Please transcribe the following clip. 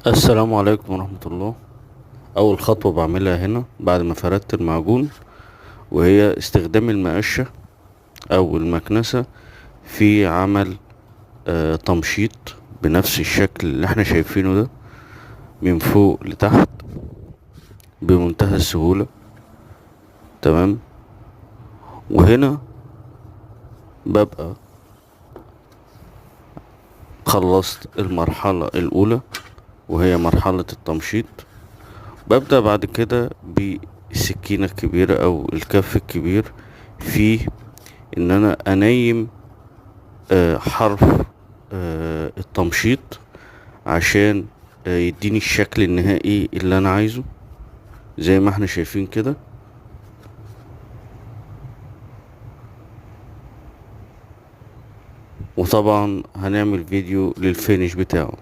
السلام عليكم ورحمة الله. أول خطوة بعملها هنا بعد ما فردت المعجون، وهي استخدام المقشة أو المكنسة في عمل تمشيط بنفس الشكل اللي احنا شايفينه ده، من فوق لتحت بمنتهى السهولة. تمام. وهنا ببقى خلصت المرحلة الأولى وهي مرحلة التمشيط. ببدأ بعد كده بالسكينة الكبيرة أو الكف الكبير في ان انا انيم حرف التمشيط عشان يديني الشكل النهائي اللي انا عايزه، زي ما احنا شايفين كده. وطبعا هنعمل فيديو للفينش بتاعه.